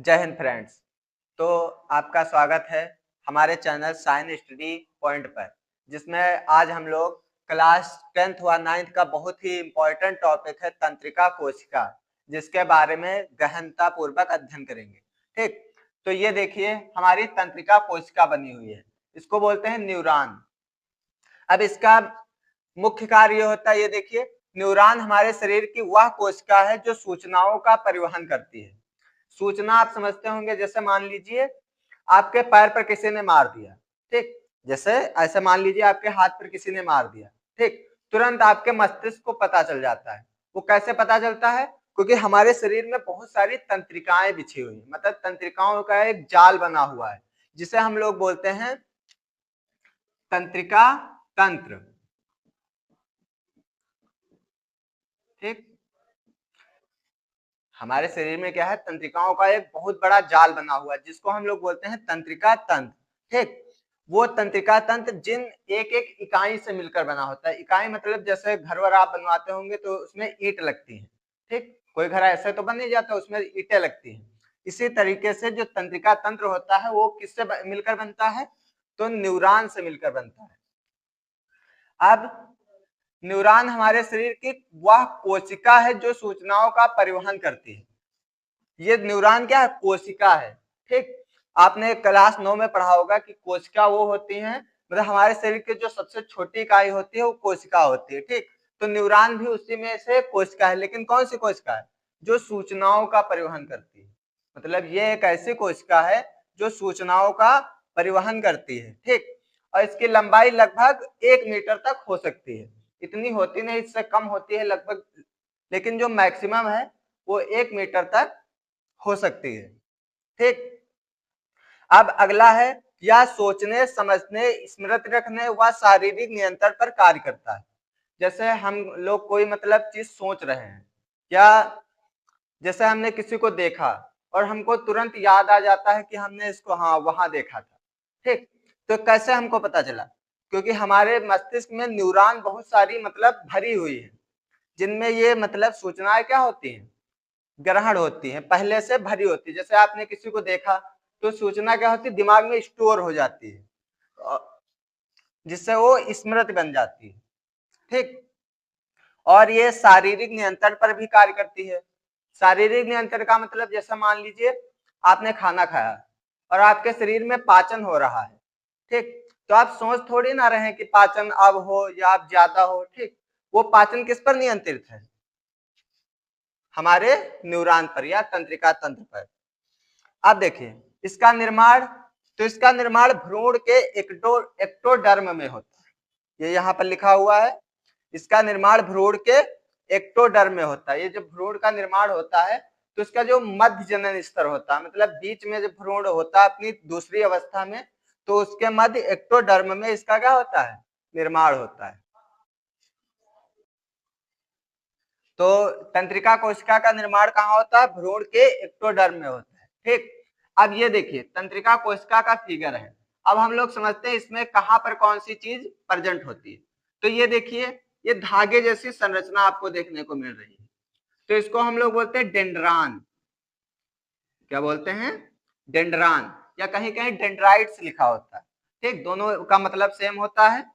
जय हिंद फ्रेंड्स। तो आपका स्वागत है हमारे चैनल साइंस स्टडी पॉइंट पर, जिसमें आज हम लोग क्लास 10th व 9th का बहुत ही इम्पोर्टेंट टॉपिक है तंत्रिका कोशिका, जिसके बारे में गहनता पूर्वक अध्ययन करेंगे। ठीक, तो ये देखिए हमारी तंत्रिका कोशिका बनी हुई है, इसको बोलते हैं न्यूरॉन। अब इसका मुख्य कार्य होता है, ये देखिए न्यूरॉन हमारे शरीर की वह कोशिका है जो सूचनाओं का परिवहन करती है। सूचना आप समझते होंगे, जैसे मान लीजिए आपके पैर पर किसी ने मार दिया, ठीक, जैसे ऐसे मान लीजिए आपके हाथ पर किसी ने मार दिया, ठीक, तुरंत आपके मस्तिष्क को पता चल जाता है। वो कैसे पता चलता है? क्योंकि हमारे शरीर में बहुत सारी तंत्रिकाएं बिछी हुई है, मतलब तंत्रिकाओं का एक जाल बना हुआ है, जिसे हम लोग बोलते हैं तंत्रिका तंत्र। ठीक, हमारे शरीर में क्या है, तंत्रिकाओं का एक बहुत बड़ा जाल बना हुआ है, जिसको हम लोग बोलते हैं तंत्रिका तंत्र। ठीक, वो तंत्रिका तंत्र जिन एक एक इकाई से मिलकर बना होता है। इकाई मतलब जैसे घर वर आप बनवाते होंगे तो उसमें ईंट लगती है, ठीक, कोई घर ऐसे तो बन नहीं जाता, उसमें ईंटें लगती हैं। इसी तरीके से जो तंत्रिका तंत्र होता है वो किससे मिलकर बनता है? तो न्यूरॉन से मिलकर बनता है। अब न्यूरॉन हमारे शरीर की वह कोशिका है जो सूचनाओं का परिवहन करती है। ये न्यूरॉन क्या है? कोशिका है। ठीक, आपने क्लास 9 में पढ़ा होगा कि कोशिका वो होती हैं, मतलब हमारे शरीर की जो सबसे छोटी इकाई होती है वो कोशिका होती है। ठीक, तो न्यूरॉन भी उसी में से कोशिका है, लेकिन कौन सी कोशिका है? जो सूचनाओं का परिवहन करती है। मतलब ये एक ऐसी कोशिका है जो सूचनाओं का परिवहन करती है। ठीक, और इसकी लंबाई लगभग 1 मीटर तक हो सकती है। इतनी होती नहीं, इससे कम होती है लगभग, लेकिन जो मैक्सिमम है वो 1 मीटर तक हो सकती है। ठीक, अब अगला है, यह सोचने, समझने, स्मृति रखने व शारीरिक नियंत्रण पर कार्य करता है। जैसे हम लोग कोई मतलब चीज सोच रहे हैं, या जैसे हमने किसी को देखा और हमको तुरंत याद आ जाता है कि हमने इसको हाँ वहां देखा था। ठीक, तो कैसे हमको पता चला? क्योंकि हमारे मस्तिष्क में न्यूरॉन बहुत सारी मतलब भरी हुई है, जिनमें ये मतलब सूचनाएं क्या होती हैं? ग्रहण होती है, पहले से भरी होती है। जैसे आपने किसी को देखा तो सूचना क्या होती है? दिमाग में स्टोर हो जाती है, जिससे वो स्मृति बन जाती है। ठीक, और ये शारीरिक नियंत्रण पर भी कार्य करती है। शारीरिक नियंत्रण का मतलब जैसे मान लीजिए आपने खाना खाया और आपके शरीर में पाचन हो रहा है, ठीक, तो आप सोच थोड़ी ना रहे हैं कि पाचन अब हो या अब ज्यादा हो। ठीक, वो पाचन किस पर नियंत्रित है? हमारे न्यूरॉन पर या तंत्रिका तंत्र पर। अब देखिए इसका निर्माण, तो इसका निर्माण भ्रूण के एक्टोडर्म में होता है। ये यहाँ पर लिखा हुआ है, इसका निर्माण भ्रूण के एक्टोडर्म में होता है। ये जो भ्रूण का निर्माण होता है तो इसका जो मध्य जनन स्तर होता है, मतलब बीच में जो भ्रूण होता है अपनी दूसरी अवस्था में, तो उसके मध्य एक्टोडर्म में इसका क्या होता है? निर्माण होता है। तो तंत्रिका कोशिका का निर्माण कहाँ होता है? भ्रूण के एक्टोडर्म में होता है। ठीक, अब ये देखिए तंत्रिका कोशिका का फिगर है। अब हम लोग समझते हैं इसमें कहां पर कौन सी चीज प्रेजेंट होती है। तो ये देखिए, ये धागे जैसी संरचना आपको देखने को मिल रही है, तो इसको हम लोग बोलते हैं डेंड्रान। क्या बोलते हैं? डेंड्रान, या कहीं कहीं डेंड्राइट्स लिखा होता है। ठीक, दोनों का मतलब सेम होता है।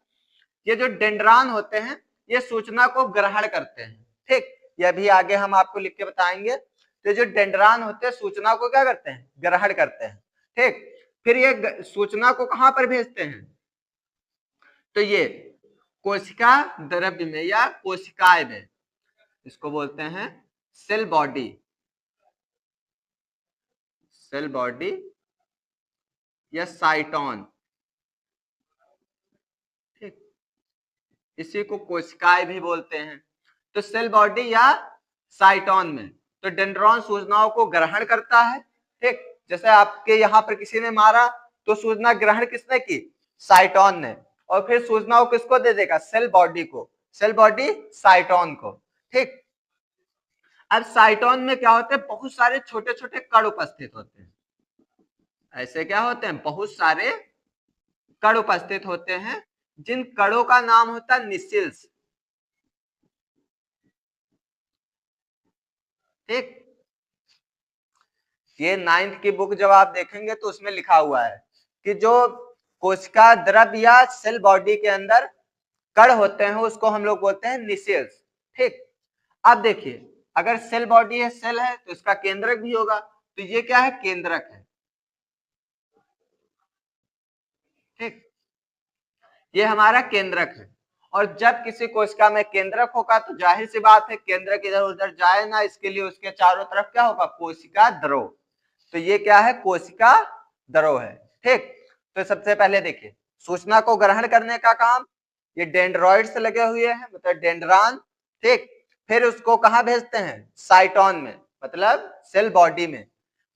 ये जो डेंड्रान होते हैं ये सूचना को ग्रहण करते हैं। ठीक, यह भी आगे हम आपको लिख के बताएंगे। तो जो डेंड्रान होते हैं सूचना को क्या करते हैं? ग्रहण करते हैं। ठीक, फिर ये सूचना को कहां पर भेजते हैं? तो ये कोशिका द्रव्य में या कोशिकाएं में, इसको बोलते हैं सेल बॉडी। सेल बॉडी या साइटोन। ठीक, इसी को कोशिकाएं भी बोलते हैं। तो सेल बॉडी या साइटोन में तो डेंड्रॉन सूचनाओं को ग्रहण करता है। ठीक, जैसे आपके यहाँ पर किसी ने मारा तो सूचना ग्रहण किसने की? साइटोन ने, और फिर सूचनाओं किसको दे देगा? सेल बॉडी को, सेल बॉडी साइटोन को। ठीक, अब साइटोन में क्या होते हैं? बहुत सारे छोटे छोटे कण उपस्थित होते हैं। ऐसे क्या होते हैं? बहुत सारे कण उपस्थित होते हैं, जिन कणों का नाम होता है निसिल्स। ठीक, ये 9th की बुक जब आप देखेंगे तो उसमें लिखा हुआ है कि जो कोशिका द्रव या सेल बॉडी के अंदर कण होते हैं उसको हम लोग बोलते हैं निसेल्स। ठीक, अब देखिए अगर सेल बॉडी है, सेल है तो इसका केंद्रक भी होगा, तो ये क्या है, केंद्रक है। ठीक, ये हमारा केंद्रक है। और जब किसी कोशिका में केंद्रक होगा तो जाहिर सी बात है केंद्रक इधर उधर जाए ना, इसके लिए उसके चारों तरफ क्या होगा, कोशिका द्रव। तो ये क्या है, कोशिका द्रव है। ठीक, तो सबसे पहले देखिए सूचना को ग्रहण करने का काम ये डेंड्रॉइड से लगे हुए हैं, मतलब डेंड्रान। ठीक, फिर उसको कहां भेजते हैं, साइटोन में, मतलब सेल बॉडी में।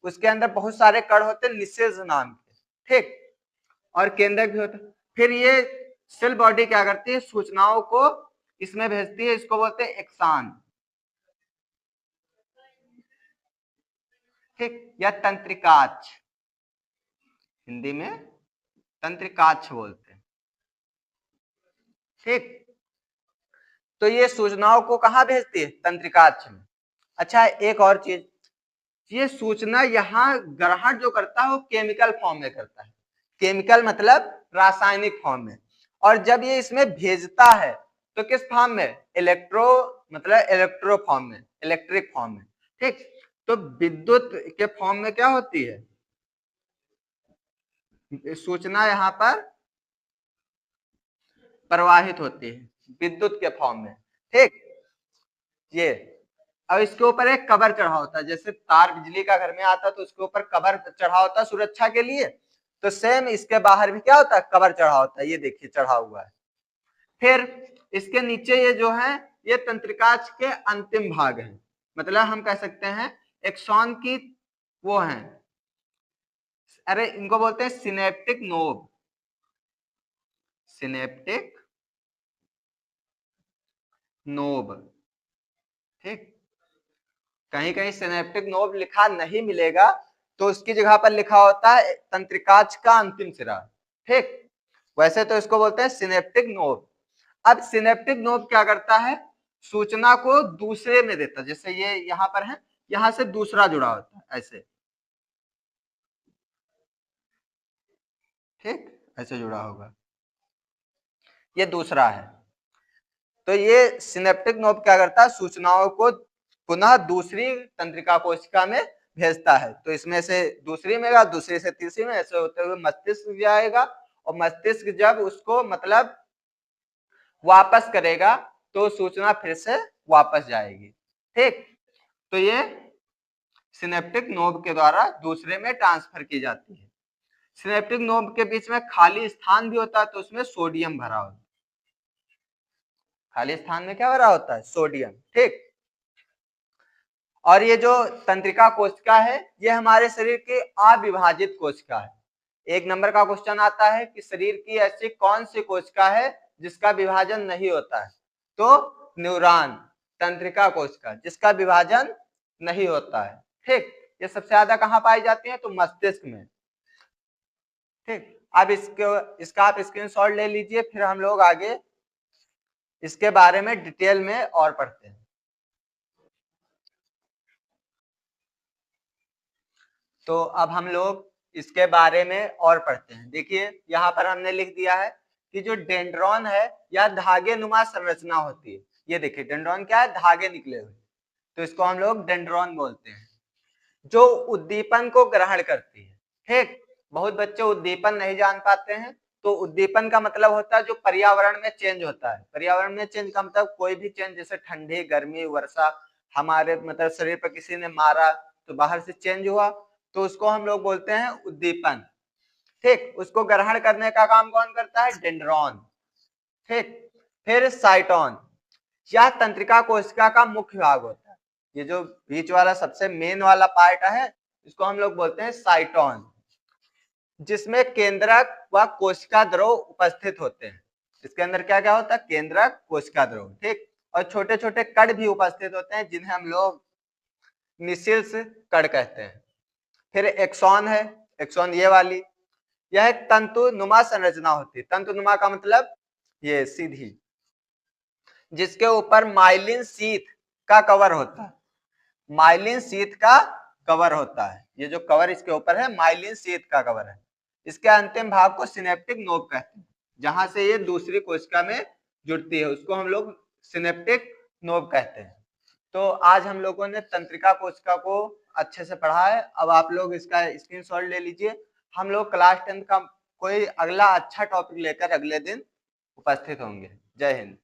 उसके अंदर बहुत सारे कण होते हैं निसेल्स नाम के। ठीक, और केंद्रक भी होता है। फिर ये सेल बॉडी क्या करती है, सूचनाओं को इसमें भेजती है, इसको बोलते हैं एक्सान। ठीक, या तंत्रिकाक्ष, हिंदी में तंत्रिकाक्ष बोलते हैं। ठीक, तो ये सूचनाओं को कहां भेजती है, तंत्रिकाक्ष में। अच्छा, एक और चीज, ये सूचना यहाँ ग्रहण जो करता है वो केमिकल फॉर्म में करता है। केमिकल मतलब रासायनिक फॉर्म में। और जब ये इसमें भेजता है तो किस फॉर्म में, इलेक्ट्रो मतलब इलेक्ट्रो फॉर्म में, इलेक्ट्रिक फॉर्म में। ठीक, तो विद्युत के फॉर्म में क्या होती है सूचना, यहाँ पर प्रवाहित होती है विद्युत के फॉर्म में। ठीक, ये अब इसके ऊपर एक कवर चढ़ा होता है, जैसे तार बिजली का घर में आता है तो उसके ऊपर कवर चढ़ा होता है सुरक्षा के लिए, तो सेम इसके बाहर भी क्या होता है, कवर चढ़ा होता है। ये देखिए चढ़ा हुआ है। फिर इसके नीचे ये जो है ये तंत्रिकाक्ष के अंतिम भाग है, मतलब हम कह सकते हैं एक्सॉन की वो है, अरे इनको बोलते हैं सिनेप्टिक नोब, सिनेप्टिक नोब। ठीक, कहीं कहीं सिनेप्टिक नोब लिखा नहीं मिलेगा तो उसकी जगह पर लिखा होता है तंत्रिकाक्ष का अंतिम सिरा। ठीक, वैसे तो इसको बोलते हैं सिनेप्टिक नोब। अब सिनेप्टिक नोब क्या करता है, सूचना को दूसरे में देता है, जैसे ये यहां पर है, यहां से दूसरा जुड़ा होता है ऐसे। ठीक, ऐसे जुड़ा होगा, ये दूसरा है। तो ये सिनेप्टिक नोब क्या करता है, सूचनाओं को पुनः दूसरी तंत्रिका कोशिका में भेजता है। तो इसमें से दूसरी में या दूसरी से तीसरी में ऐसे होते हुए मस्तिष्क जाएगा, और मस्तिष्क जब उसको मतलब वापस करेगा तो सूचना फिर से वापस जाएगी। ठीक, तो ये सिनेप्टिक नोब के द्वारा दूसरे में ट्रांसफर की जाती है। सिनेप्टिक नोब के बीच में खाली स्थान भी होता है, तो उसमें सोडियम भरा होता है। खाली स्थान में क्या भरा होता है, सोडियम। ठीक, और ये जो तंत्रिका कोशिका है ये हमारे शरीर की अविभाजित कोशिका है। 1 नंबर का क्वेश्चन आता है कि शरीर की ऐसी कौन सी कोशिका है जिसका विभाजन नहीं होता है, तो न्यूरॉन, तंत्रिका कोशिका जिसका विभाजन नहीं होता है। ठीक, ये सबसे ज्यादा कहां पाई जाती है, तो मस्तिष्क में। ठीक, अब इसका आप स्क्रीनशॉट ले लीजिए, फिर हम लोग आगे इसके बारे में डिटेल में और पढ़ते हैं। तो अब हम लोग इसके बारे में और पढ़ते हैं। देखिए यहाँ पर हमने लिख दिया है कि जो डेंड्रॉन है या धागे नुमा संरचना होती है। ये देखिए डेंड्रॉन क्या है, धागे निकले हुए, तो इसको हम लोग डेंड्रॉन बोलते हैं, जो उद्दीपन को ग्रहण करती है। ठीक, बहुत बच्चे उद्दीपन नहीं जान पाते हैं, तो उद्दीपन का मतलब होता है जो पर्यावरण में चेंज होता है। पर्यावरण में चेंज का मतलब कोई भी चेंज, जैसे ठंडी, गर्मी, वर्षा, हमारे मतलब शरीर पर किसी ने मारा तो बाहर से चेंज हुआ, तो उसको हम लोग बोलते हैं उद्दीपन। ठीक, उसको ग्रहण करने का काम कौन करता है, डेंड्रॉन। ठीक, फिर साइटोन, यह तंत्रिका कोशिका का मुख्य भाग होता है। ये जो बीच वाला सबसे मेन वाला पार्ट है इसको हम लोग बोलते हैं साइटोन, जिसमें केंद्रक व कोशिका द्रव उपस्थित होते हैं। इसके अंदर क्या क्या होता है, केंद्रक, कोशिका द्रव। ठीक, और छोटे छोटे कण भी उपस्थित होते हैं जिन्हें हम लोग निशिल्स कण कहते हैं। फिर एक्सॉन है, एक्सॉन ये वाली, यह एक तंतु नुमा संरचना होती है। तंतु नुमा का मतलब ये सीधी, जिसके ऊपर माइलिन शीथ का कवर होता है, माइलिन शीथ का कवर होता है। ये जो कवर इसके ऊपर है माइलिन शीथ का कवर है। इसके अंतिम भाग को सिनेप्टिक नोब कहते हैं, जहां से ये दूसरी कोशिका में जुड़ती है उसको हम लोग सिनेप्टिक नोब कहते हैं। तो आज हम लोगों ने तंत्रिका कोशिका को अच्छे से पढ़ा है। अब आप लोग इसका स्क्रीनशॉट ले लीजिए। हम लोग क्लास 10 का कोई अगला अच्छा टॉपिक लेकर अगले दिन उपस्थित होंगे। जय हिंद।